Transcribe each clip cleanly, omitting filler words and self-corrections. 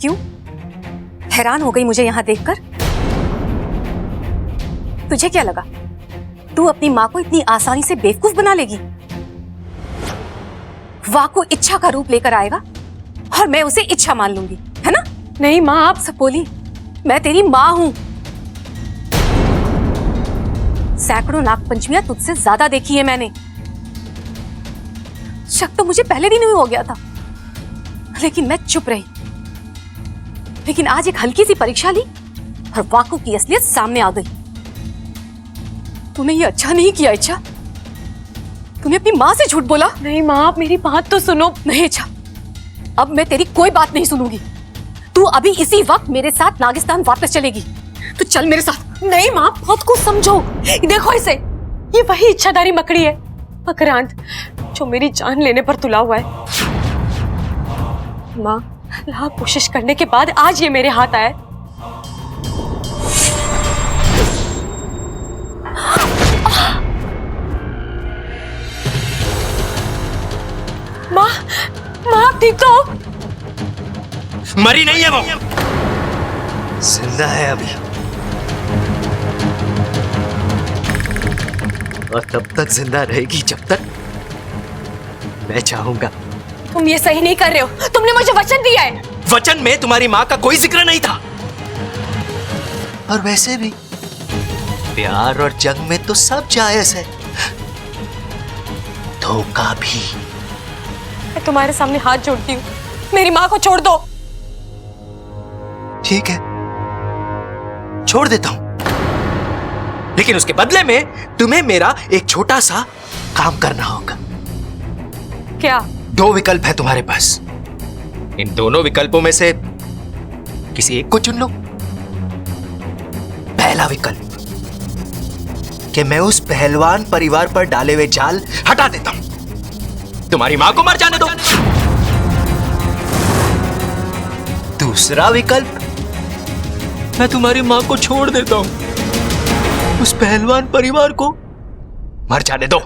क्यों? हैरान हो गई मुझे यहाँ देखकर? तुझे क्या लगा तू अपनी माँ को इतनी आसानी से बेवकूफ बना लेगी? वाह को इच्छा का रूप लेकर आएगा और मैं उसे इच्छा मान लूंगी, है ना? नहीं माँ, आप सपोली, मैं तेरी माँ हूं। सैकड़ों नागपंचमियां तुझसे ज्यादा देखी है मैंने। शक तो मुझे पहले दिन ही हो गया था, लेकिन मैं चुप रही। लेकिन आज एक हल्की सी परीक्षा ली और वाकू की असलियत सामने आ गई। तूने ये अच्छा नहीं किया इच्छा। तूने अपनी माँ से झूठ बोला। नहीं माँ, आप मेरी बात तो सुनो। नहीं इच्छा, अब मैं तेरी कोई बात नहीं सुनूंगी। तू अभी इसी वक्त मेरे साथ नागिस्तान वापस चलेगी। तू चल मेरे साथ। नहीं माँ, बहुत कुछ समझो। देखो इसे, ये वही इच्छाधारी मकड़ी है, मकरांत, जो मेरी जान लेने पर तुला हुआ है। माँ, लाख कोशिश करने के बाद आज ये मेरे हाथ आया। माँ, माँ आप ठीक तो हो? मरी नहीं है वो, जिंदा है अभी, और तब तक जिंदा रहेगी जब तक मैं चाहूंगा। तुम ये सही नहीं कर रहे हो। तुमने मुझे वचन दिया है। वचन में तुम्हारी माँ का कोई जिक्र नहीं था। और वैसे भी प्यार और जंग में तो सब जायज है, धोखा भी। मैं तुम्हारे सामने हाथ जोड़ती हूँ, मेरी माँ को छोड़ दो। ठीक है, छोड़ देता हूं, लेकिन उसके बदले में तुम्हें मेरा एक छोटा सा काम करना होगा। क्या? 2 विकल्प है तुम्हारे पास। इन दोनों विकल्पों में से किसी एक को चुन लो। पहला विकल्प कि मैं उस पहलवान परिवार पर डाले हुए जाल हटा देता हूं, तुम्हारी मां को मर जाने दो। दूसरा विकल्प, मैं तुम्हारी मां को छोड़ देता हूं, उस पहलवान परिवार को मर जाने दो।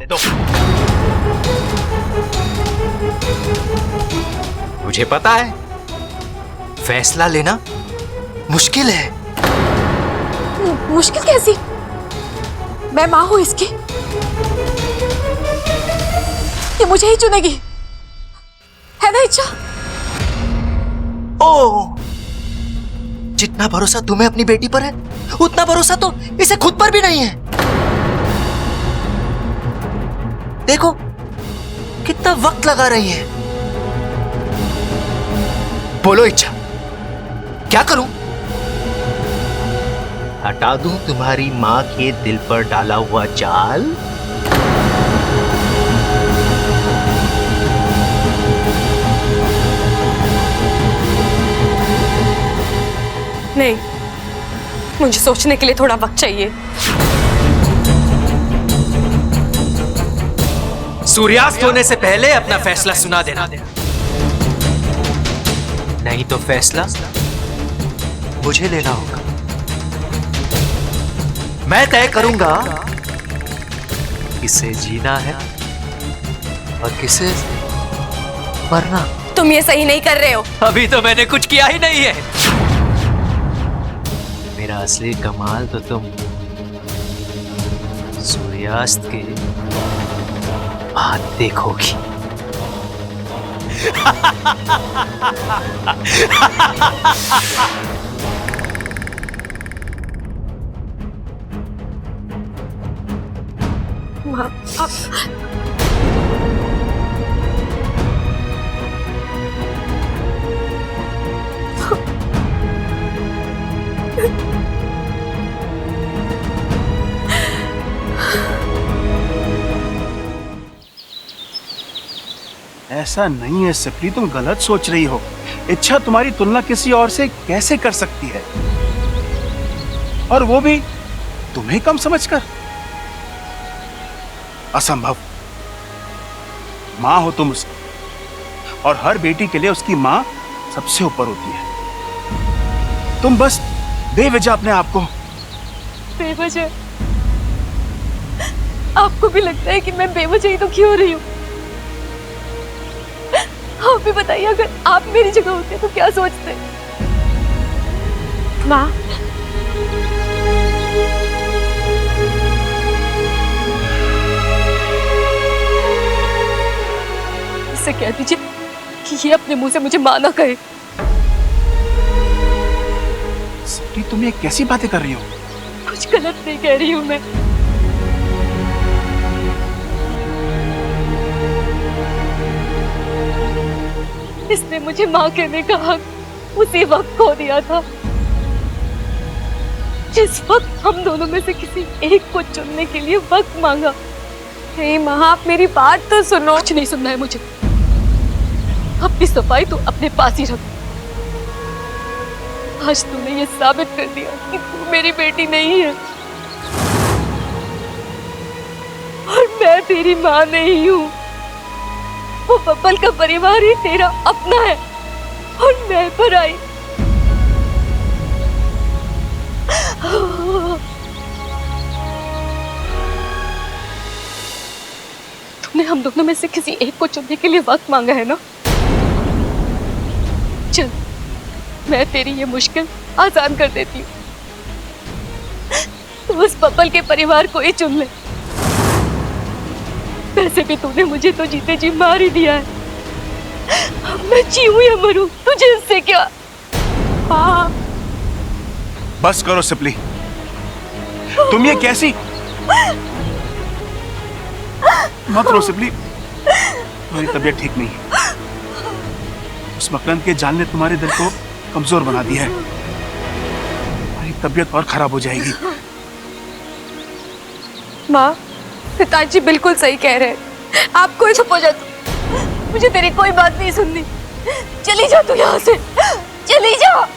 मुझे पता है फैसला लेना मुश्किल है। मुश्किल कैसी? मैं मां हूं इसकी, ये मुझे ही चुनेगी, है ना इच्छा? ओ, जितना भरोसा तुम्हें अपनी बेटी पर है, उतना भरोसा तो इसे खुद पर भी नहीं है। देखो कितना वक्त लगा रही है। बोलो इच्छा, क्या करूं? हटा दूं तुम्हारी मां के दिल पर डाला हुआ जाल? नहीं, मुझे सोचने के लिए थोड़ा वक्त चाहिए। सूर्यास्त होने से पहले अपना फैसला सुना देना, नहीं तो फैसला मुझे लेना होगा। मैं तय करूंगा किसे जीना है और किसे मरना। तुम ये सही नहीं कर रहे हो। अभी तो मैंने कुछ किया ही नहीं है। मेरा असली कमाल तो तुम सूर्यास्त के बाद देखोगी। ऐसा नहीं है सपली, तुम गलत सोच रही हो। इच्छा तुम्हारी तुलना किसी और से कैसे कर सकती है, और वो भी तुम्हें कम समझकर? असंभव। मां हो तुम उसकी, और हर बेटी के लिए उसकी मां सबसे ऊपर होती है। तुम बस बेवजह अपने आप को। बेवजह? आपको भी लगता है कि मैं बेवजह ही दुखी हो रही हूँ? आप भी बताइए, अगर आप मेरी जगह होते तो क्या सोचते? माँ, इससे कह दीजिए कि ये अपने मुंह से मुझे माँ ना कहे। सपली, तुम ये कैसी बातें कर रही हो? कुछ गलत नहीं कह रही हूँ मैं। इसने मुझे माँ कहने का हक उसी वक्त खो दिया था जिस वक्त हम दोनों में से किसी एक को चुनने के लिए वक्त मांगा। हे माँ, आप मेरी बात तो सुनो। कुछ नहीं सुनना है मुझे। अपनी सफाई तो अपने पास ही रख। आज तूने ये साबित कर दिया कि तू मेरी बेटी नहीं है और मैं तेरी माँ नहीं हूँ। वो बब्बल का परिवार ही तेरा अपना है और मैं पराई। तूने हम दोनों में से किसी एक को चुनने के लिए वक्त मांगा है ना? चल, मैं तेरी ये मुश्किल आसान कर देती हूँ। तू उस बब्बल के परिवार को ही चुन ले। वैसे भी तूने मुझे तो जीते जी मार ही दिया है। अब मैं जीऊं या मरूं, तुझे इससे क्या? हाँ। बस करो सिपली, तुम ये कैसी? मत रो सिपली, तुम्हारी तबीयत ठीक नहीं है। उस मकरंद के जान ने तुम्हारे दिल को कमजोर बना दिया है। तुम्हारी तबीयत और खराब हो जाएगी। माँ, पिताजी बिल्कुल सही कह रहे हैं। आप कोई चुप हो जा तू। मुझे तेरी कोई बात नहीं सुननी। चली जा तू यहाँ से, चली जा।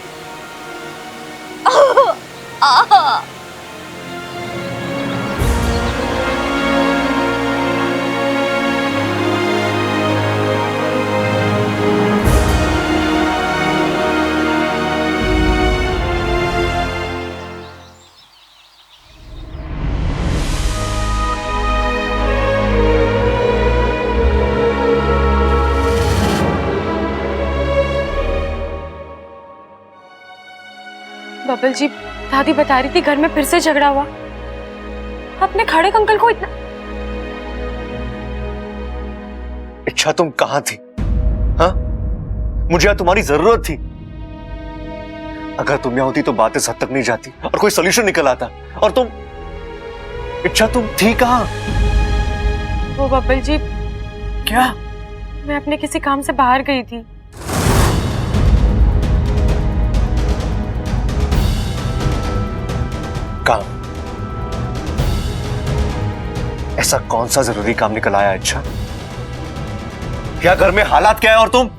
बबल जी, दादी बता रही थी घर में फिर से झगड़ा हुआ। अपने खड़े अंकल को इतना। इच्छा, तुम कहां थी? हाँ, मुझे यहाँ तुम्हारी जरूरत थी। अगर तुम यहाँ होती तो बात इस हद तक नहीं जाती और कोई सोल्यूशन निकल आता। और तुम, इच्छा, तुम थी कहां? वो बबल जी, क्या? मैं अपने किसी काम से बाहर गई थी। काम? ऐसा कौन सा जरूरी काम निकल आया? अच्छा, क्या घर में हालात क्या है और तुम?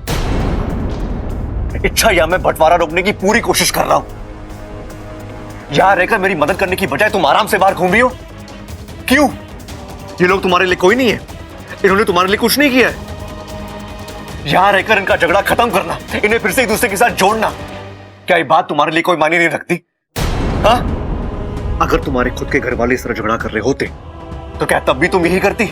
इच्छा, या मैं बंटवारा रोकने की पूरी कोशिश कर रहा हूं। यहां रहकर मेरी मदद करने की बजाय तुम आराम से बाहर घूम रही हो। क्यों? ये लोग तुम्हारे लिए कोई नहीं है? इन्होंने तुम्हारे लिए कुछ नहीं किया है? यहां रहकर इनका झगड़ा खत्म करना, इन्हें फिर से एक दूसरे के साथ जोड़ना, क्या ये बात तुम्हारे लिए कोई मायने नहीं रखती? हाँ? अगर तुम्हारे खुद के घर वाले इस तरह झगड़ा कर रहे होते तो क्या तब भी तुम यही करती?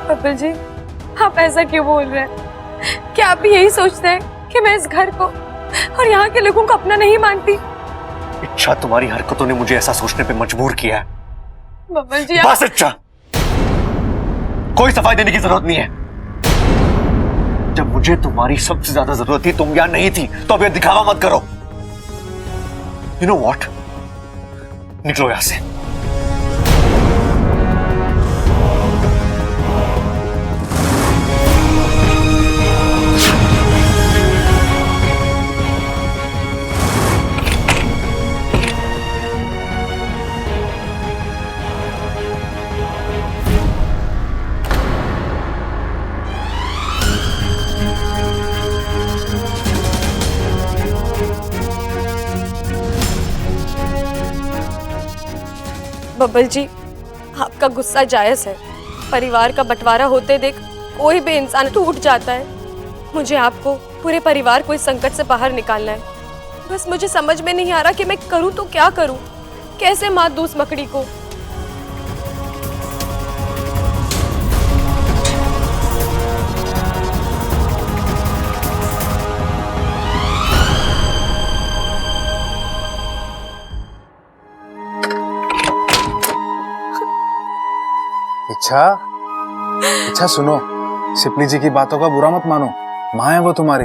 बबल जी, आप ऐसा क्यों बोल रहे हैं? क्या आप भी यही सोचते हैं कि मैं इस घर को और यहाँ के लोगों को अपना नहीं मानती? इच्छा, तुम्हारी हरकतों ने मुझे ऐसा सोचने पे मजबूर किया है। बबल जी, बस इच्छा, कोई सफाई देने की जरूरत नहीं है। जब मुझे तुम्हारी सबसे ज्यादा जरूरत थी तुम यहां नहीं थी, तो अब ये दिखावा मत करो। यू नो व्हाट, निकलो यहां से। बबल जी, आपका गुस्सा जायज है। परिवार का बंटवारा होते देख कोई भी इंसान टूट जाता है। मुझे आपको, पूरे परिवार को इस संकट से बाहर निकालना है। बस मुझे समझ में नहीं आ रहा कि मैं करूं तो क्या करूं, कैसे मात दूं उस मकड़ी को। अच्छा सुनो, शिपली जी की बातों का बुरा मत मानो। माँ है वो तुम्हारी,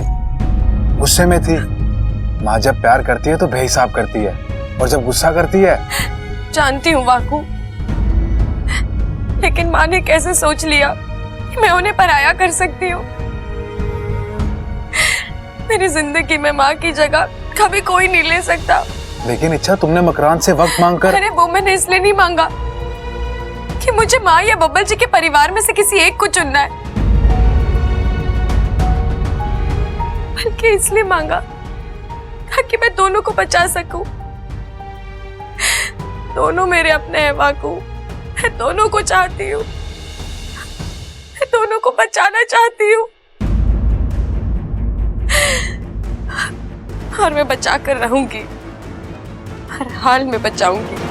गुस्से में थी। माँ जब प्यार करती है तो बेहिसाब करती है, और जब गुस्सा करती है। जानती हूँ वाकू, लेकिन माँ ने कैसे सोच लिया कि मैं उन्हें पराया कर सकती हूँ। मेरी जिंदगी में माँ की जगह कभी कोई नहीं ले सकता। लेकिन इच्छा, तुमने मकरान से वक्त मांगकर। अरे वो मैंने इसलिए नहीं मांगा कि मुझे माँ या बब्बल जी के परिवार में से किसी एक को चुनना है, बल्कि इसलिए मांगा ताकि मैं दोनों को बचा सकूं। दोनों मेरे अपने हैं वाकू, मैं दोनों को चाहती हूँ, मैं दोनों को बचाना चाहती हूँ, और मैं बचा कर रहूंगी, हर हाल में बचाऊंगी।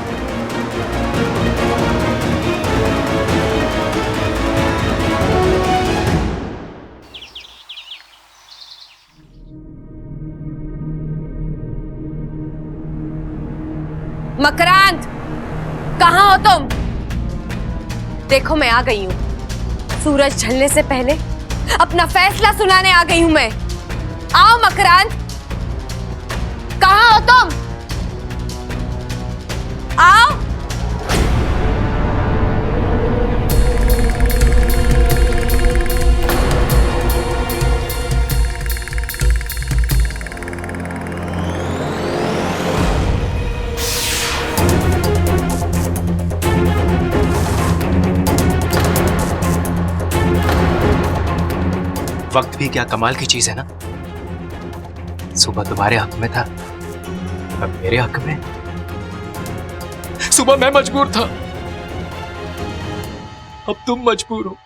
मकरांत, कहाँ हो तुम? देखो मैं आ गई हूँ। सूरज ढलने से पहले अपना फैसला सुनाने आ गई हूँ मैं। आओ मकरांत, कहाँ हो तुम? आओ। वक्त भी क्या कमाल की चीज है ना। सुबह तुम्हारे हक में था, अब मेरे हक में। सुबह मैं मजबूर था, अब तुम मजबूर हो।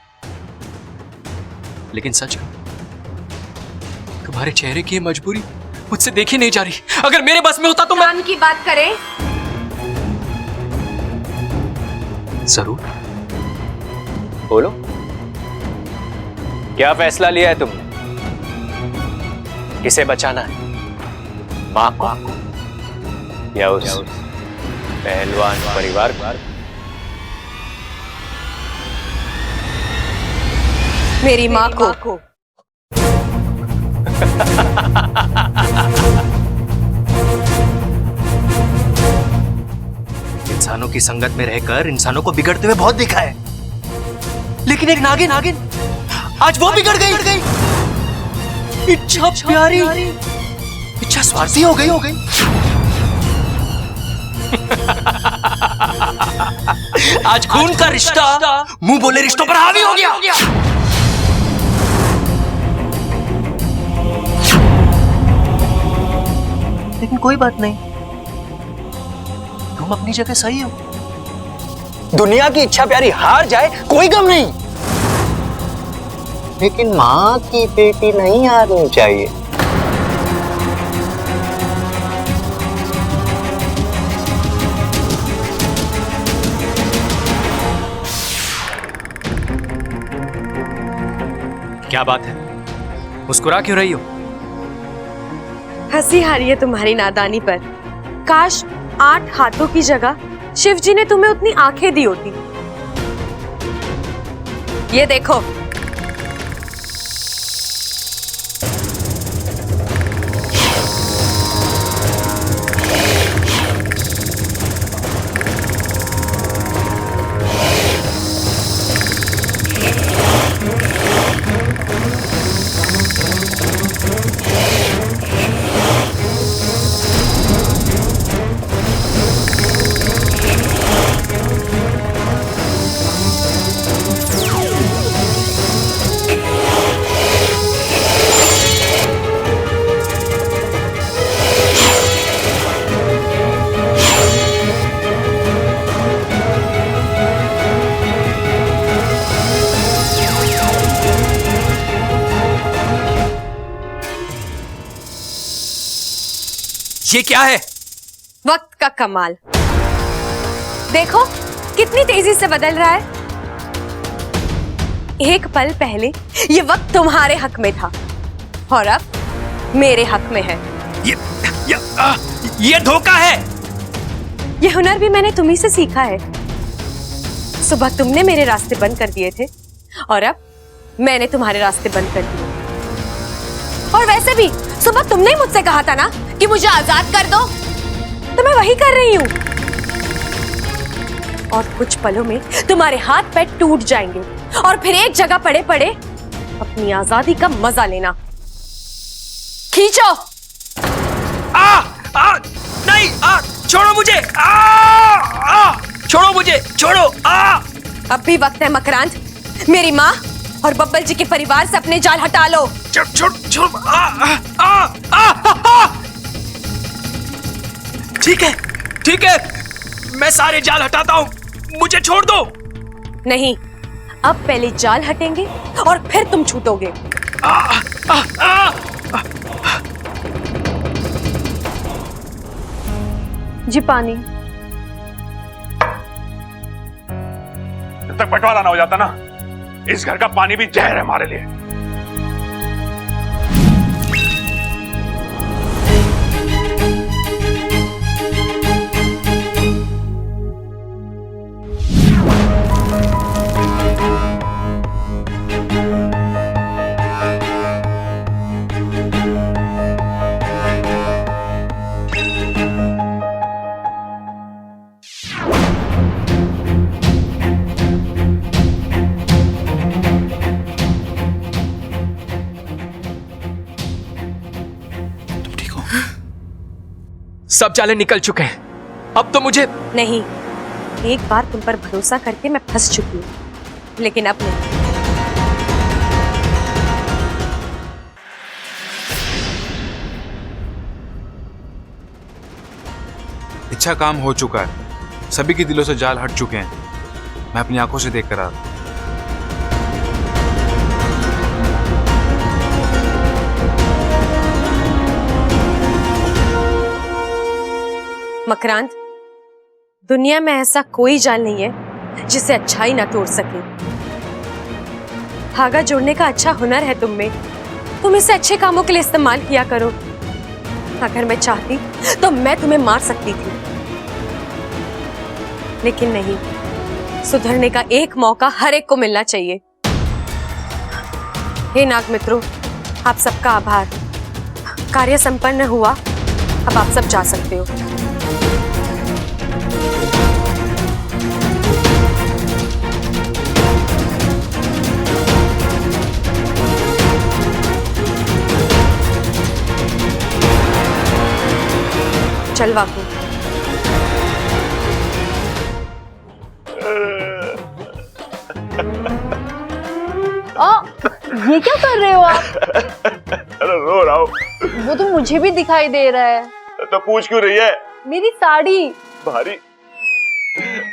लेकिन सच कहूं, तुम्हारे चेहरे की ये मजबूरी मुझसे देखी नहीं जा रही। अगर मेरे बस में होता तो मैं। कान की बात करें। जरूर बोलो, क्या फैसला लिया है तुमने? किसे बचाना है, माँ को या उस पहलवान परिवार को? मेरी माँ को। इंसानों की संगत में रहकर इंसानों को बिगड़ते हुए बहुत देखा है, लेकिन एक नागिन आज वो बिगड़ गई। इच्छा प्यारी, इच्छा स्वार्थी हो गई। आज खून का रिश्ता मुंह बोले रिश्तों पर हावी हो गया। लेकिन कोई बात नहीं, तुम अपनी जगह सही हो। दुनिया की इच्छा प्यारी हार जाए कोई गम नहीं, लेकिन माँ की बेटी नहीं हारनी चाहिए। क्या बात है, मुस्कुरा क्यों रही हो? हंसी आ रही है तुम्हारी नादानी पर। काश 8 हाथों की जगह शिव जी ने तुम्हें उतनी आंखें दी होती। ये देखो, ये क्या है? वक्त का कमाल। देखो कितनी तेजी से बदल रहा है। एक पल पहले ये वक्त तुम्हारे हक में था और अब मेरे हक में है। ये धोखा है। ये हुनर भी मैंने तुम्ही से सीखा है। सुबह तुमने मेरे रास्ते बंद कर दिए थे और अब मैंने तुम्हारे रास्ते बंद कर दिए। और वैसे भी सुबह तुमने ही मुझसे कहा था ना कि मुझे आजाद कर दो, तो मैं वही कर रही हूं। और कुछ पलों में तुम्हारे हाथ पैर टूट जाएंगे और फिर एक जगह पड़े पड़े अपनी आजादी का मजा लेना। खींचो। नहीं, छोड़ो मुझे, छोड़ो मुझे, छोड़ो। अब भी वक्त है मकरांद, मेरी माँ और बब्बल जी के परिवार से अपने जाल हटा लो। छोड़ छोड़ छोड़। ठीक है, मैं सारे जाल हटाता हूँ, मुझे छोड़ दो। नहीं, अब पहले जाल हटेंगे और फिर तुम छूटोगे। जी पानी। जब तक बंटवारा ना हो जाता ना, इस घर का पानी भी जहर है हमारे लिए। सब जाले निकल चुके हैं, अब तो मुझे नहीं, एक बार तुम पर भरोसा करके मैं फंस चुकी हूँ, लेकिन अब नहीं। इच्छा काम हो चुका है, सभी के दिलों से जाल हट चुके हैं। मैं अपनी आंखों से देख कर आ रहा हूं। मकरांद, दुनिया में ऐसा कोई जाल नहीं है जिसे अच्छाई ना तोड़ सके। धागा जोड़ने का अच्छा हुनर है तुम में, तुम इसे अच्छे कामों के लिए इस्तेमाल किया करो। अगर मैं चाहती तो मैं तुम्हें मार सकती थी, लेकिन नहीं, सुधरने का एक मौका हर एक को मिलना चाहिए। हे नाग मित्रों, आप सबका आभार। कार्य संपन्न हुआ, अब आप सब जा सकते हो। चल वाकू। ये क्या कर रहे हो आप? अरे रो रहा हूँ। वो तो मुझे भी दिखाई दे रहा है। तो पूछ क्यों रही है? मेरी साड़ी भारी?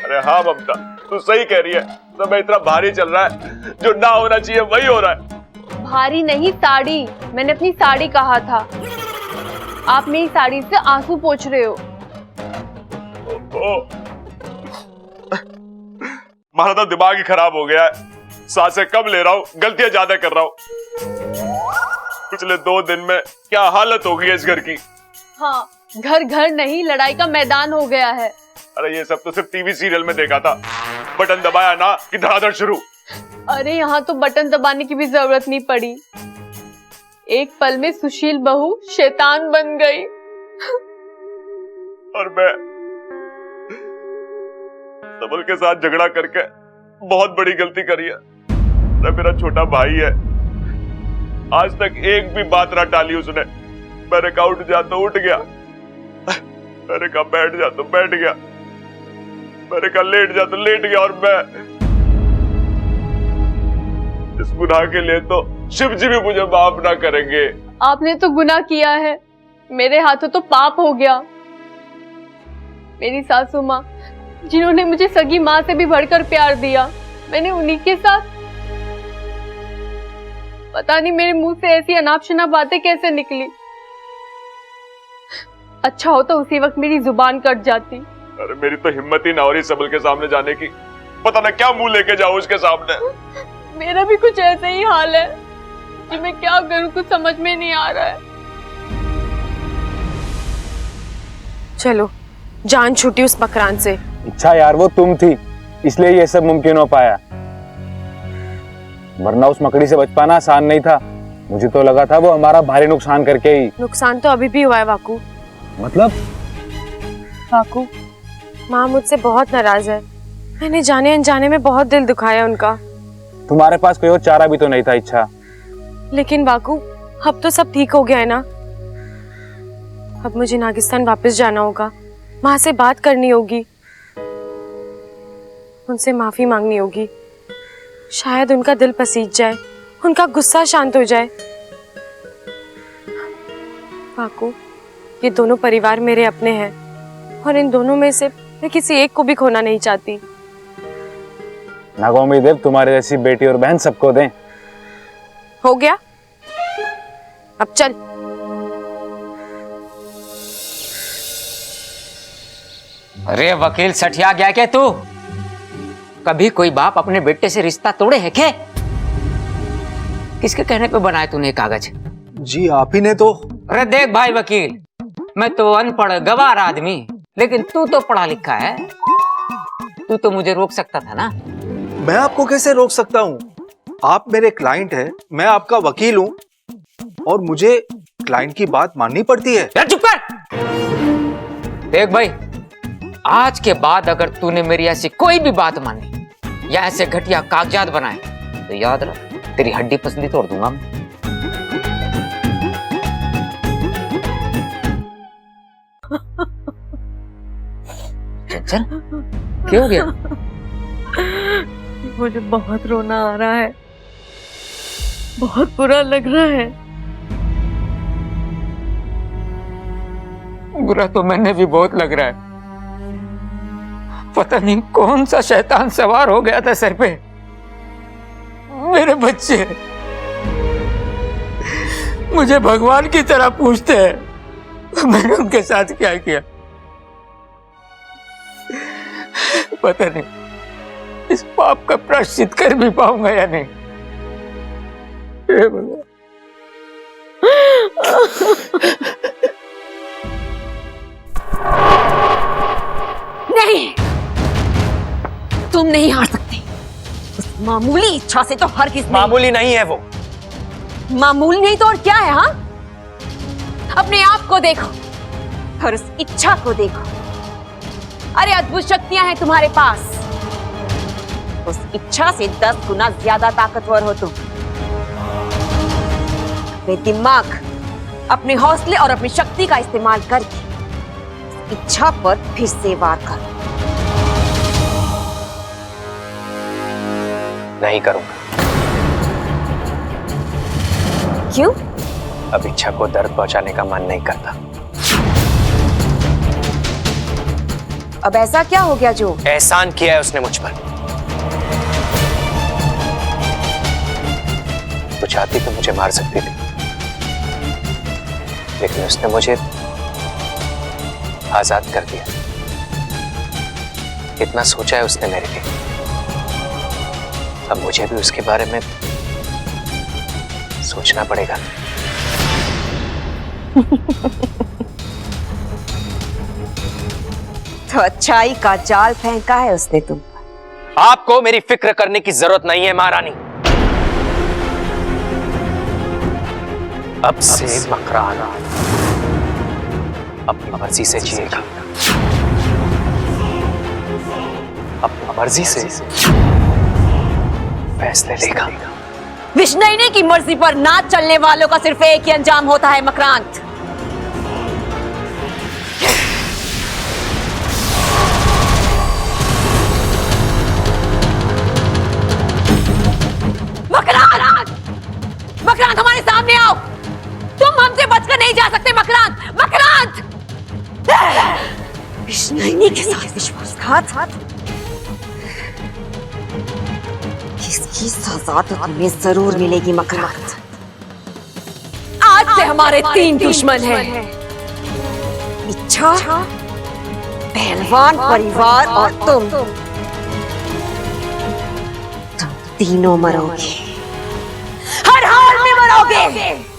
अरे हाँ ममता, तू सही कह रही है, समय इतना भारी चल रहा है, जो ना होना चाहिए वही हो रहा है। भारी नहीं, साड़ी। मैंने अपनी साड़ी कहा था। आप मेरी साड़ी से आंसू पोंछ रहे हो। हमारा तो दिमाग ही खराब हो गया है, सांसें कम ले रहा हूँ, गलतियां ज्यादा कर रहा हूँ। पिछले 2 दिन में क्या हालत हो गई है इस घर की। हाँ, घर घर नहीं, लड़ाई का मैदान हो गया है। अरे ये सब तो सिर्फ टीवी सीरियल में देखा था, बटन दबाया ना कि धड़ाधड़ शुरू। अरे यहाँ तो बटन दबाने की भी जरूरत नहीं पड़ी, एक पल में सुशील बहू शैतान बन गई। और मैं सबल के साथ झगड़ा करके बहुत बड़ी गलती करी है। मेरा छोटा भाई है, आज तक एक भी बात ना टाली उसने। मैंने कहा उठ जा तो उठ गया, मैंने कहा बैठ जा तो बैठ गया, मैंने कहा लेट जा तो लेट गया। और मैं इस गुनाह के लिए तो शिव जी भी मुझे माफ ना करेंगे। आपने तो गुनाह किया है, मेरे हाथों तो पाप हो गया। मेरी सासू माँ, जिन्होंने मुझे सगी माँ से भी बढ़कर प्यार दिया, मैंने उन्हीं के साथ। पता नहीं मेरे मुंह से ऐसी अनाप शनाप बातें कैसे निकली। अच्छा हो तो उसी वक्त मेरी जुबान कट जाती। अरे मेरी तो हिम्मत ही ना हो रही सबल के सामने जाने की, पता ना क्या मुंह लेके जाऊं उसके सामने। मेरा भी कुछ ऐसा ही हाल है कि मैं क्या करूं, कुछ समझ में नहीं आ रहा है। चलो, जान छूटी उस मकरान से। इच्छा यार वो तुम थी, इसलिए ये सब मुमकिन हो पाया, वरना उस मकड़ी से बच पाना आसान नहीं था। मुझे तो लगा था वो हमारा भारी नुकसान करके ही। नुकसान तो अभी भी हुआ है वाकू। मतलब? वाकू, माँ मुझसे बहुत नाराज है। मैंने जाने अनजाने में बहुत दिल दुखाया उनका। तुम्हारे पास कोई और चारा भी तो नहीं था इच्छा। लेकिन वाकू, अब तो सब ठीक हो गया है ना। अब मुझे नागिस्तान वापस जाना होगा, माँ से बात करनी होगी, उनसे माफी मांगनी होगी। शायद उनका दिल पसीज जाए, उनका गुस्सा शांत हो जाए। वाकू, ये दोनों परिवार मेरे अपने हैं और इन दोनों में से मैं किसी एक को भी खोना नहीं चाहती। नागोमी देव तुम्हारी जैसी बेटी और बहन सबको दें। हो गया, अब चल। अरे वकील सठिया गया क्या तू? कभी कोई बाप अपने बेटे से रिश्ता तोड़े है क्या? किसके कहने पे बनाया तूने ये कागज? जी आप ही ने तो। अरे देख भाई वकील, मैं तो अनपढ़ गवार आदमी, लेकिन तू तो पढ़ा लिखा है। तू तो मुझे रोक सकता था ना। मैं आपको कैसे रोक सकता हूँ? आप मेरे क्लाइंट हैं, मैं आपका वकील हूँ और मुझे क्लाइंट की बात माननी पड़ती है। यार चुप कर। देख भाई, आज के बाद अगर तूने मेरी ऐसी कोई भी बात मानी या ऐसे घटिया कागजात बनाए तो याद रख, तेरी हड्डी पसली तोड़ दूंगा मैं। चल, क्या हो गया? मुझे बहुत रोना आ रहा है, बहुत बुरा लग रहा है। बुरा तो मैंने भी बहुत लग रहा है। पता नहीं कौन सा शैतान सवार हो गया था सर पे। मेरे बच्चे मुझे भगवान की तरह पूछते हैं, मैंने उनके साथ क्या किया पता नहीं। इस पाप का प्रायश्चित कर भी पाऊंगा या नहीं। हे भगवान। नहीं, तुम नहीं हार सकते। उस मामूली इच्छा से तो हर किसी मामूली नहीं है वो। मामूली नहीं तो और क्या है? हाँ, अपने आप को देखो और उस इच्छा को देखो। अरे अद्भुत शक्तियां हैं तुम्हारे पास। उस इच्छा से 10 गुना ज्यादा ताकतवर हो तुम। अपने दिमाग, अपने हौसले और अपनी शक्ति का इस्तेमाल करके इच्छा पर फिर से वार करो। नहीं करूंगा। क्यों? अब इच्छा को दर्द पहुंचाने का मन नहीं करता। अब ऐसा क्या हो गया जो? एहसान किया है उसने मुझ पर। वो चाहती तो मुझे मार सकती थी, लेकिन उसने मुझे आजाद कर दिया। इतना सोचा है उसने मेरे लिए। अब मुझे भी उसके बारे में सोचना पड़ेगा। तो अच्छाई का जाल फेंका है उसने तुम पर। आपको मेरी फिक्र करने की जरूरत नहीं है महारानी। अब से मकरान अपनी मर्जी से जिएगा, अपनी मर्जी से फैसले लेगा। विष्णुनी की मर्जी पर ना चलने वालों का सिर्फ एक ही अंजाम होता है मकरांत। मकरांत, मकरांत हमारे सामने आओ। तुम हमसे बचकर नहीं जा सकते मकरांत। मकरांत, विष्णुनी के साथ विश्वासघात, इसकी सजा तो तुम्हें जरूर मिलेगी मकरांत। आज से हमारे 3 दुश्मन हैं, इच्छा, पहलवान परिवार और तुम तीनों मरोगे, हर हाल में मरोगे।